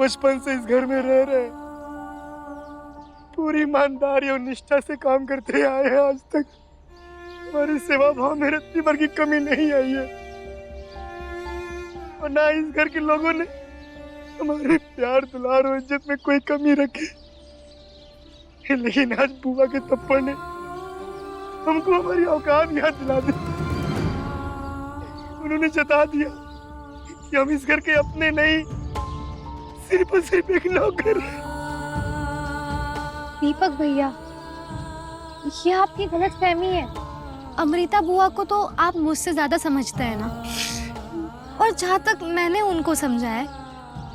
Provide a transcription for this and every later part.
बचपन से इस घर में रह रहे हैं, पूरी ईमानदारी और निष्ठा से काम करते आए हैं आज तक। हमारी सेवा भाव में रत्ती भर की कमी नहीं आई है, और ना इस घर के लोगों ने हमारे प्यार दुलार और इज्जत में कोई कमी रखी। लेकिन आज बुआ के थप्पड़ ने हमको हमारी औकात याद दिला दी। उन्होंने जता दिया कि हम इस घर के अपने नहीं, सिर्फ और सिर्फ एक नौकर। दीपक भैया, ये आपकी गलतफहमी है। अमृता बुआ को तो आप मुझसे ज्यादा समझते हैं ना, और जहाँ तक मैंने उनको समझा है,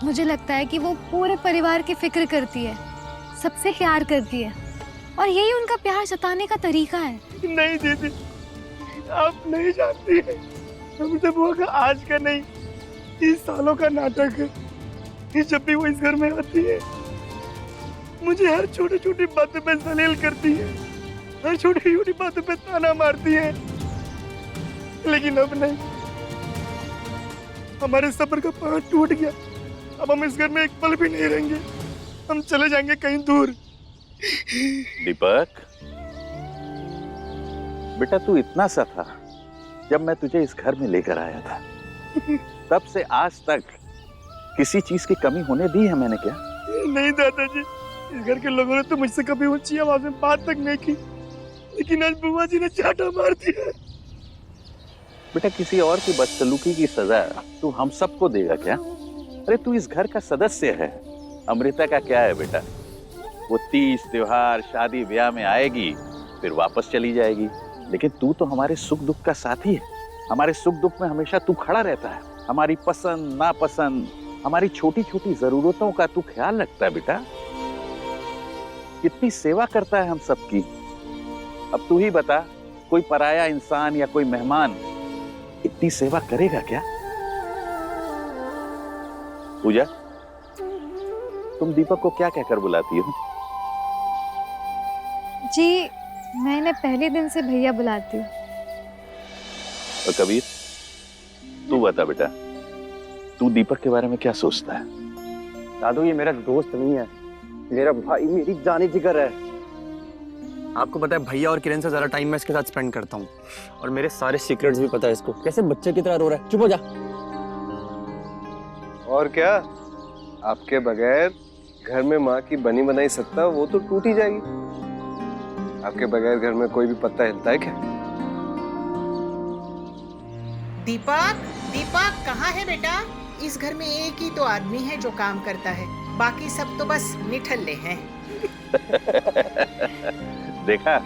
मुझे लगता है कि वो पूरे परिवार की फिक्र करती है, सबसे प्यार करती है, और यही उनका प्यार जताने का तरीका है। नहीं दीदी, आप नहीं जानती हैं, अमृता बुआ का आज का नहीं, 30 सालों का नाटक है। जब भी वो इस घर में आती है, मुझे हर छोटी छोटी बातों पे जलील करती है, हर छोटी छोटी बातों पे ताना मारती है। लेकिन अब नहीं, हमारे सब्र का पहाड़ टूट गया। अब हम इस घर में एक पल भी नहीं रहेंगे, हम चले जाएंगे कहीं दूर। दीपक बेटा, तू इतना सा था जब मैं तुझे इस घर में लेकर आया था, तब से आज तक किसी चीज की कमी होने दी है मैंने क्या? नहीं दादाजी, इस घर के लोगों ने तो मुझसे कभी ऊंची आवाज में बात तक नहीं की, लेकिन आज बुआ जी ने चाटा मार दिया। बेटा, किसी और की बदसलूकी की सजा तू हम सबको देगा क्या? अरे तू इस घर का सदस्य है। अमृता का क्या है बेटा, वो 30 त्योहार शादी ब्याह में आएगी, फिर वापस चली जाएगी, लेकिन तू तो हमारे सुख दुख का साथी है। हमारे सुख दुख में हमेशा तू खड़ा रहता है, हमारी पसंद नापसंद, हमारी छोटी छोटी जरूरतों का तू ख्याल रखता है बेटा। कितनी सेवा करता है हम सबकी। अब तू ही बता, कोई पराया इंसान या कोई मेहमान इतनी सेवा करेगा क्या? पूजा, तुम दीपक को क्या कहकर बुलाती हो? जी, मैं इन्हें पहले दिन से भैया बुलाती हूँ। और कबीर, तू बता बेटा, तू दीपक के बारे में क्या सोचता है? दादू, ये मेरा दोस्त नहीं है, मेरा भाई, मेरी जानी जिगर है। आपको पता है, भैया और किरण से ज्यादा टाइम मैं इसके साथ स्पेंड करता हूँ, और मेरे सारे सीक्रेट्स भी पता है इसको। कैसे बच्चे की तरह रो रहा है, चुप हो जा। और क्या, आपके बगैर घर में माँ की बनी बनाई सत्ता वो तो टूट ही जाएगी। आपके बगैर घर में कोई भी पत्ता हिलता है क्या? दीपक, दीपक कहाँ है बेटा? इस घर में एक ही तो आदमी है जो काम करता है, बाकी सब तो बस निठल्ले हैं। देखा,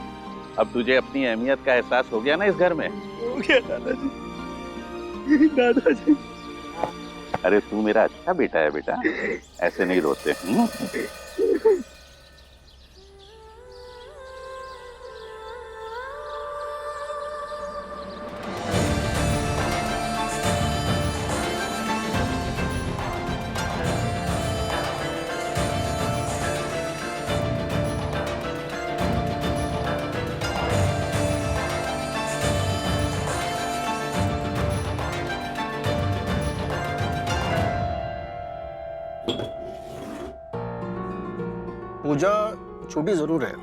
अब तुझे अपनी अहमियत का एहसास हो गया ना इस घर में? हो गया दादाजी। दादाजी, अरे तू मेरा अच्छा बेटा है बेटा, ऐसे नहीं रोते। पूजा छोटी जरूर है,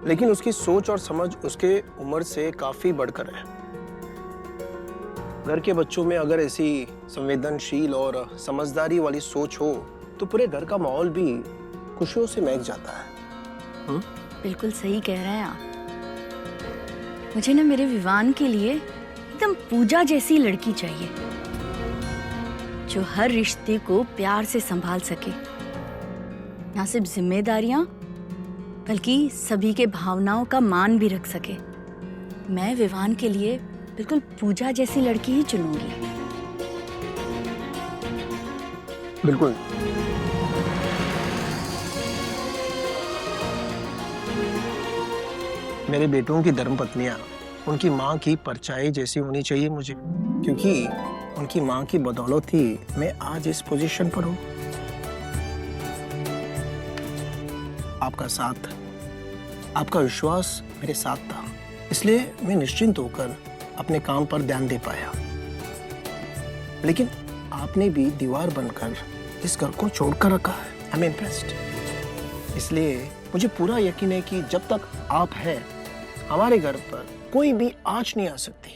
लेकिन उसकी सोच और समझ उसके उम्र से काफी बढ़कर है। घर के बच्चों में अगर ऐसी संवेदनशील और समझदारी वाली सोच हो तो पूरे घर का माहौल भी खुशियों से महक जाता है। बिल्कुल सही कह रहे हैं आप। मुझे ना मेरे विवान के लिए एकदम पूजा जैसी लड़की चाहिए, जो हर रिश्ते को प्यार से संभाल सके, ना सिर्फ जिम्मेदारियां बल्कि सभी के भावनाओं का मान भी रख सके। मैं विवान के लिए बिल्कुल पूजा जैसी लड़की ही चुनूंगी। बिल्कुल। मेरे बेटों की धर्मपत्नियां उनकी माँ की परछाई जैसी होनी चाहिए मुझे, क्योंकि उनकी माँ की बदौलत ही मैं आज इस पोजीशन पर हूँ। आपका साथ, आपका विश्वास मेरे साथ था, इसलिए मैं निश्चिंत होकर अपने काम पर ध्यान दे पाया। लेकिन आपने भी दीवार बनकर इस घर को छोड़कर रखा है। I am impressed. इसलिए मुझे पूरा यकीन है कि जब तक आप हैं हमारे घर पर कोई भी आँच नहीं आ सकती।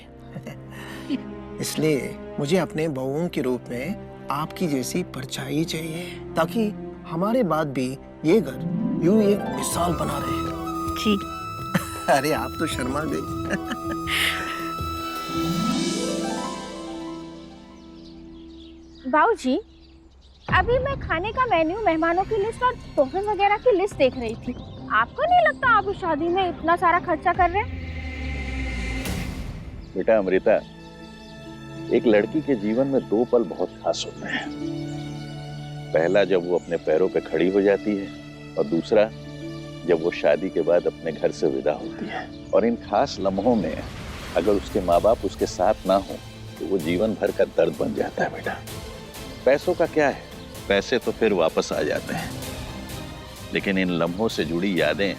इसलिए मुझे अपने बहुओं के रूप में आपकी जैसी परछाई चाहिए, ताकि हमारे बाद भी ये घर यूं एक मिसाल बना रहे। जी। अरे आप तो शर्मा गई। बाबूजी, अभी मैं खाने का मेन्यू, मेहमानों की लिस्ट और तोहफे वगैरह की लिस्ट देख रही थी। आपको नहीं लगता आप इस शादी में इतना सारा खर्चा कर रहे हैं? बेटा अमृता, एक लड़की के जीवन में 2 पल बहुत खास होते हैं। पहला जब वो अपने पैरों पे खड़ी हो जाती है, और दूसरा जब वो शादी के बाद अपने घर से विदा होती है। और इन खास लम्हों में अगर उसके माँ बाप उसके साथ ना हो तो वो जीवन भर का दर्द बन जाता है। बेटा, पैसों का क्या है, पैसे तो फिर वापस आ जाते हैं, लेकिन इन लम्हों से जुड़ी यादें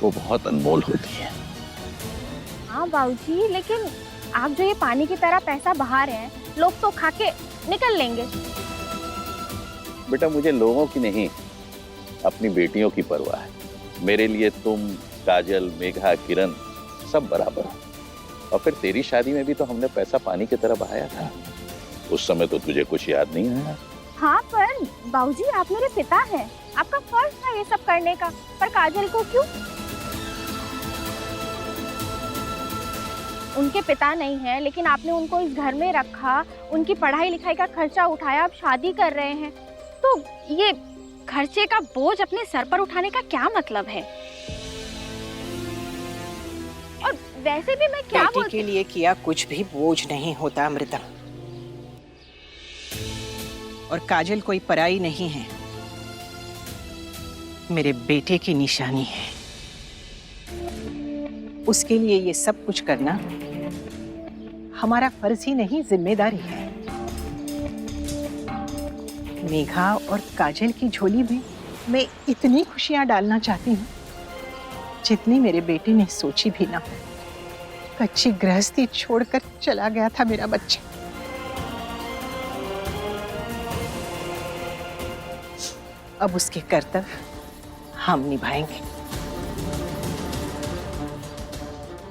वो बहुत अनमोल होती हैं। हाँ बाबूजी, लेकिन आप जो ये पानी की तरह पैसा बहा रहे हैं, लोग तो खा के निकल लेंगे। बेटा, मुझे लोगों की नहीं, अपनी बेटियों की परवाह है। मेरे लिए तुम, काजल, मेघा, किरण सब बराबर हो। और फिर तेरी शादी में भी तो हमने पैसा पानी की तरह बहाया था। उस समय तो तुझे कुछ याद नहीं आया। हाँ, पर बाबूजी आप मेरे पिता हैं, आपका फर्ज था ये सब करने का। पर काजल को क्यों? उनके पिता नहीं है, लेकिन आपने उनको इस घर में रखा, उनकी पढ़ाई लिखाई का खर्चा उठाया, आप शादी कर रहे हैं, तो ये खर्चे का बोझ अपने सर पर उठाने का क्या मतलब है? और वैसे भी मैं क्या बेटी के लिए किया कुछ भी बोझ नहीं होता अमृता। और काजल कोई पराई नहीं है, मेरे बेटे की निशानी है। उसके लिए ये सब कुछ करना हमारा फर्ज ही नहीं, जिम्मेदारी है। मेघा और काजल की झोली में मैं इतनी खुशियां डालना चाहती हूँ जितनी मेरे बेटे ने सोची भी ना। कच्ची गृहस्थी छोड़कर चला गया था मेरा बच्चा। अब उसके कर्तव्य हम निभाएंगे।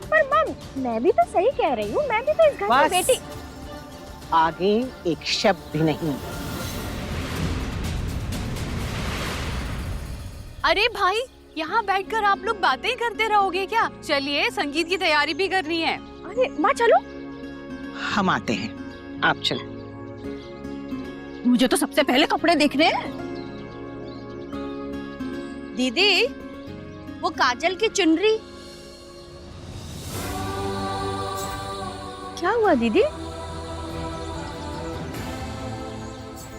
पर मम, मैं भी तो सही कह रही हूँ, मैं भी तो इस घर की बस, बेटी। आगे एक शब्द भी नहीं। अरे भाई, यहाँ बैठकर आप लोग बातें करते रहोगे क्या? चलिए, संगीत की तैयारी भी करनी है। अरे माँ चलो। हम आते हैं, आप चलो। मुझे तो सबसे पहले कपड़े देखने हैं। दीदी, वो काजल की चुनरी। क्या हुआ दीदी?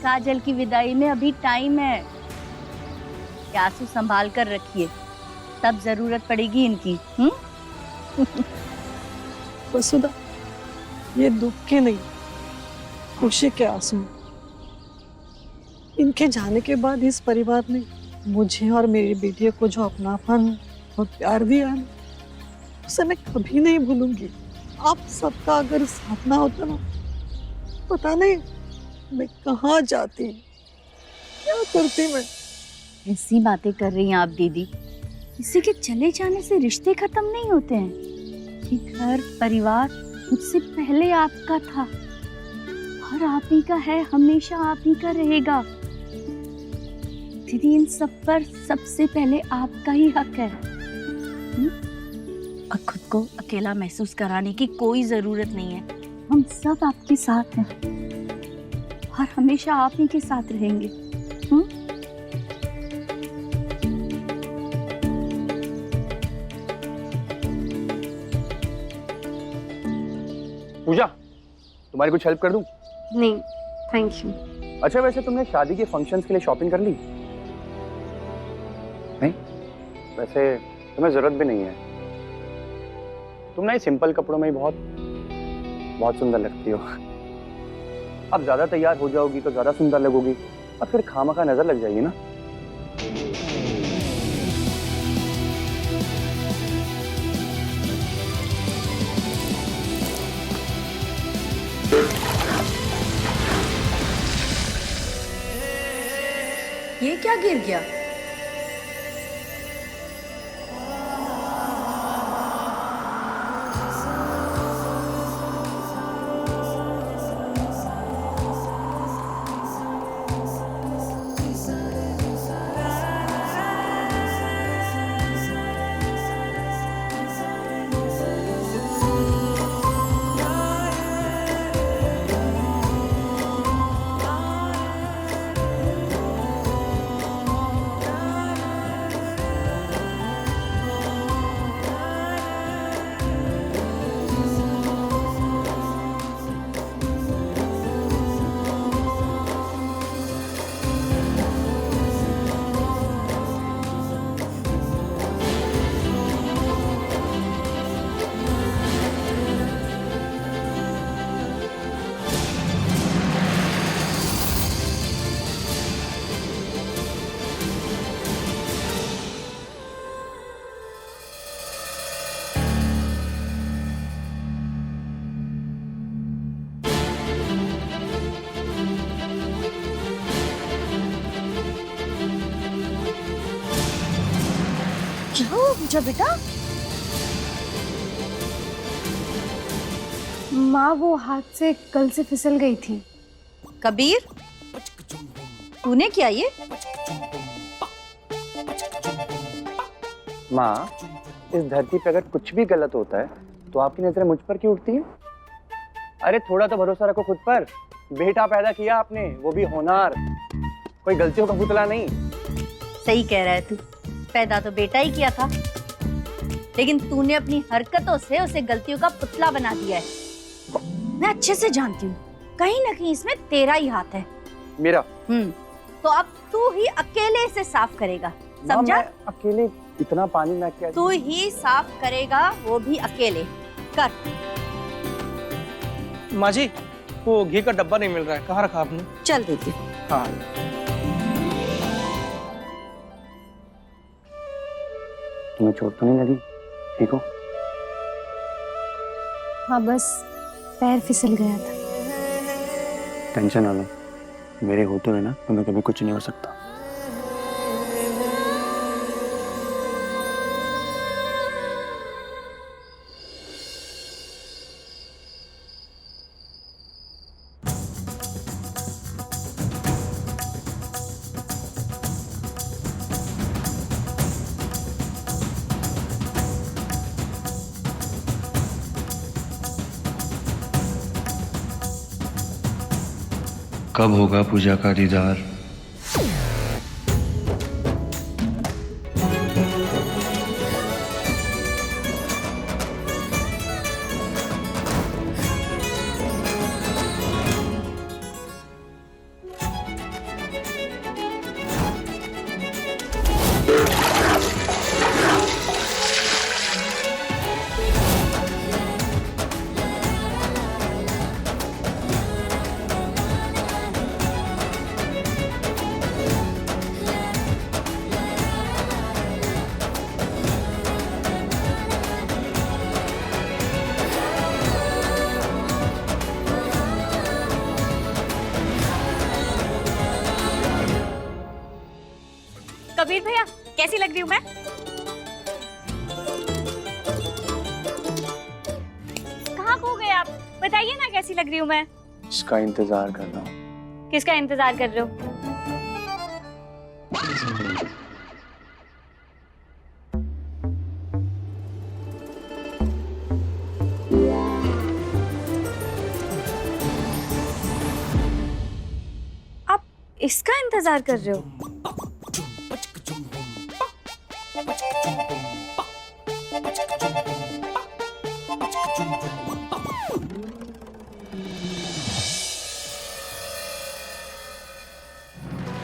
काजल की विदाई में अभी टाइम है, आंसू संभाल कर रखिए, तब जरूरत पड़ेगी इनकी। वसुधा, ये दुख के नहीं, खुशी के आंसू। इनके जाने के बाद इस परिवार ने मुझे और मेरी बेटियों को जो अपनापन और प्यार दिया है, उसे मैं कभी नहीं भूलूंगी। आप सबका अगर साथ ना होता ना, पता नहीं मैं कहाँ जाती, क्या करती मैं। ऐसी बातें कर रही हैं आप दीदी? किसी के चले जाने से रिश्ते खत्म नहीं होते हैं। ये घर परिवार मुझसे पहले आपका था और आप ही का है, हमेशा आप ही का रहेगा। दीदी, इन सब पर सबसे पहले आपका ही हक है। और खुद को अकेला महसूस कराने की कोई जरूरत नहीं है। हम सब आपके साथ हैं और हमेशा आप ही के साथ रहेंगे। पूजा, तुम्हारी कुछ हेल्प कर दूं? नहीं, थैंक यू। अच्छा, वैसे तुमने शादी के फंक्शंस के लिए शॉपिंग कर ली? नहीं? वैसे तुम्हें जरूरत भी नहीं है। तुम ना सिंपल कपड़ों में ही बहुत सुंदर लगती हो। अब ज्यादा तैयार हो जाओगी तो ज्यादा सुंदर लगोगी, और फिर खामखा नजर लग जाएगी ना। क्या गिर गया? क्या हुआ पूजा बेटा? माँ वो हाथ से कल से फिसल गई थी। कबीर, तूने किया ये? माँ, इस धरती पे अगर कुछ भी गलत होता है तो आपकी नजरें मुझ पर क्यों उठती हैं? अरे थोड़ा तो भरोसा रखो खुद पर। बेटा पैदा किया आपने, वो भी होनहार, कोई गलतियों का पुतला नहीं। सही कह रहा है तू, पैदा तो बेटा ही किया था, लेकिन तूने अपनी हरकतों से उसे गलतियों का पुतला बना दिया है। मैं अच्छे से जानती हूँ, कहीं ना कहीं इसमें तेरा ही हाथ है। मेरा? तो अब तू ही अकेले इसे साफ करेगा, समझा? मैं अकेले इतना पानी मैं क्या? तू ही साफ करेगा, वो भी अकेले। कर। माँ जी, वो घी का डब्बा नहीं मिल रहा है, कहाँ रखा आपने? चल देती हूँ। हाँ। तुम्हें चोट तो नहीं लगी? ठीक हो? हाँ बस पैर फिसल गया था। टेंशन ना लो, मेरे होते हुए ना तुम्हें कभी कुछ नहीं हो सकता। कब होगा पूजा का दीदार? कबीर भैया, कैसी लग रही हूँ मैं? कहाँ खो गए आप? बताइए ना कैसी लग रही हूँ मैं? इसका इंतजार कर रहा हूँ। किसका इंतजार कर रहे हो? आप इसका इंतजार कर रहे हो?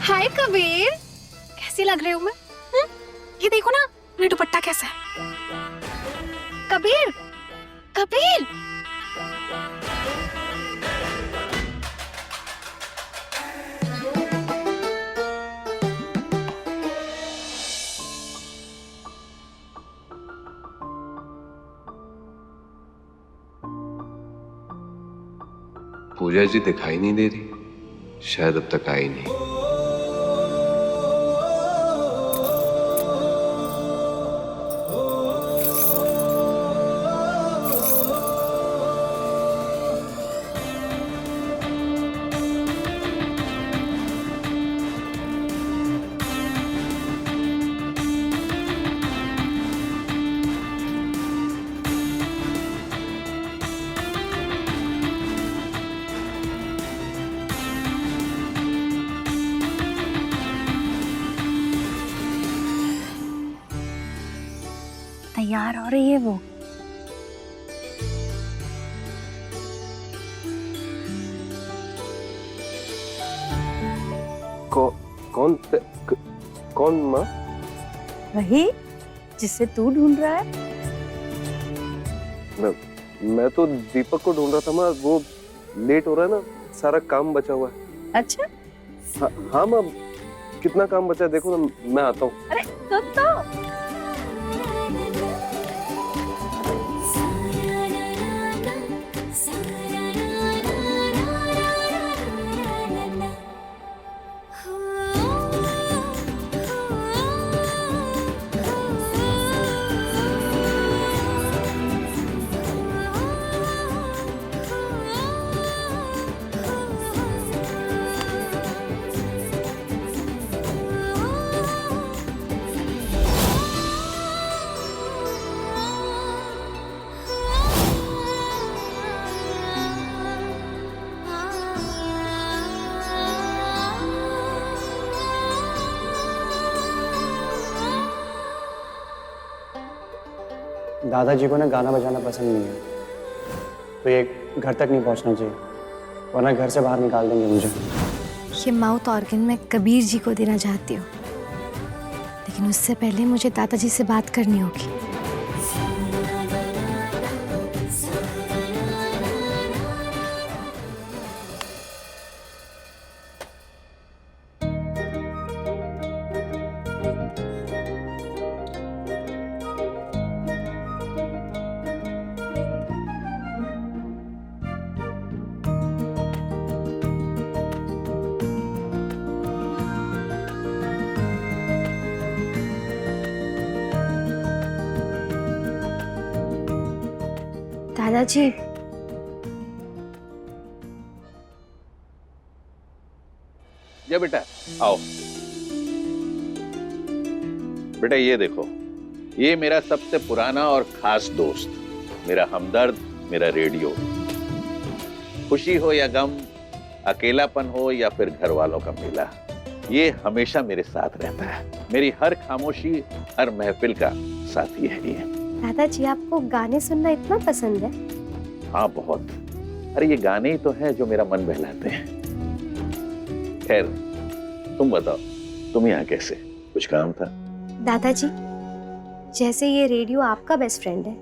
हाय कबीर, कैसी लग रही हूँ मैं? ये देखो ना मेरा दुपट्टा कैसा है। कबीर, कबीर, पूजा जी दिखाई नहीं दे रही, शायद अब तक आई नहीं। तैयार हो रही है वो। कौन माँ? वही जिसे तू ढूंढ रहा है। मैं तो दीपक को ढूंढ रहा था माँ, वो लेट हो रहा है ना, सारा काम बचा हुआ है। अच्छा हाँ माँ, कितना काम बचा है देखो ना, मैं आता हूँ। अरे तो दादाजी को ना गाना बजाना पसंद नहीं है, तो ये घर तक नहीं पहुंचना चाहिए, वरना घर से बाहर निकाल देंगे मुझे। ये माउथ ऑर्गन मैं कबीर जी को देना चाहती हूँ, लेकिन उससे पहले मुझे दादाजी से बात करनी होगी। दादाजी, जा बेटा, आओ बेटा। ये देखो, ये मेरा सबसे पुराना और खास दोस्त, मेरा हमदर्द, मेरा रेडियो। खुशी हो या गम, अकेलापन हो या फिर घर वालों का मेला, ये हमेशा मेरे साथ रहता है। मेरी हर खामोशी, हर महफिल का साथी है ये। दादाजी, आपको गाने सुनना इतना पसंद है? हाँ बहुत। अरे ये गाने ही तो हैं जो मेरा मन बहलाते हैं। खैर तुम बताओ, तुम यहाँ कैसे? कुछ काम था? दादाजी, जैसे ये रेडियो आपका बेस्ट फ्रेंड है,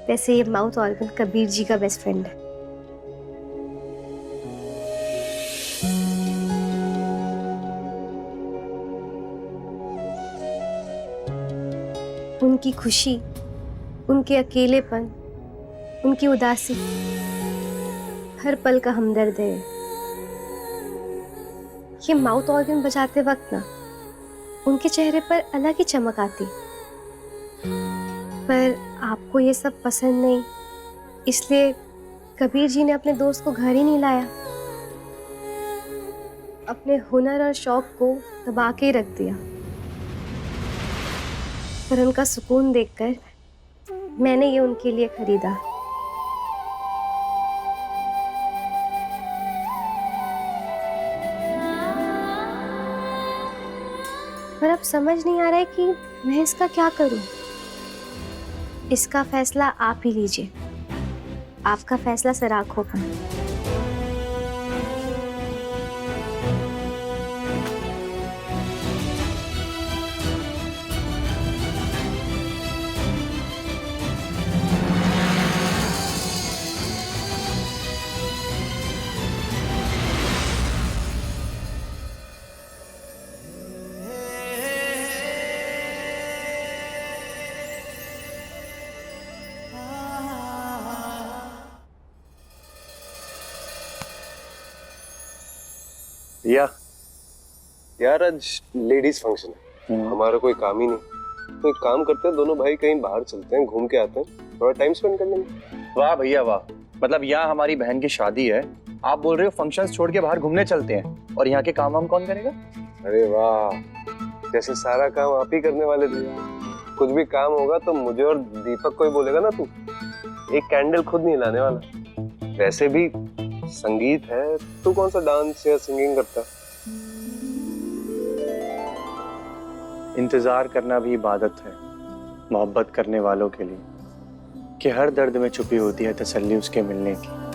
वैसे ये माउथ ऑर्गन कबीर जी का बेस्ट फ्रेंड है। उनकी खुशी, उनके अकेलेपन, उनकी उदासी, हर पल का हमदर्द है। ये माउथ ऑर्गन बजाते वक्त ना उनके चेहरे पर अलग ही चमक आती, पर आपको ये सब पसंद नहीं, इसलिए कबीर जी ने अपने दोस्त को घर ही नहीं लाया, अपने हुनर और शौक को दबा के ही रख दिया। पर उनका सुकून देखकर मैंने ये उनके लिए खरीदा। पर अब समझ नहीं आ रहा है कि मैं इसका क्या करूं। इसका फैसला आप ही लीजिए, आपका फैसला सर आंखों पर। यार आज लेडीज फंक्शन है, हमारा कोई काम ही नहीं, तो एक काम करते हैं, दोनों भाई कहीं बाहर चलते हैं, घूम के आते हैं, थोड़ा टाइम स्पेंड कर लेंगे। वाह भैया वाह, मतलब यहाँ हमारी बहन की शादी है, आप बोल रहे हो फंक्शंस छोड़ के बाहर घूमने चलते हैं, और यहाँ के काम हम कौन करेगा? अरे वाह, जैसे सारा काम आप ही करने वाले थे। कुछ भी काम होगा तो मुझे और दीपक को ही बोलेगा ना तू, एक कैंडल खुद नहीं लाने वाला। वैसे भी संगीत है, तू कौन सा डांस या सिंगिंग करता? इंतजार करना भी इबादत है, मोहब्बत करने वालों के लिए कि हर दर्द में छुपी होती है तसल्ली उसके मिलने की।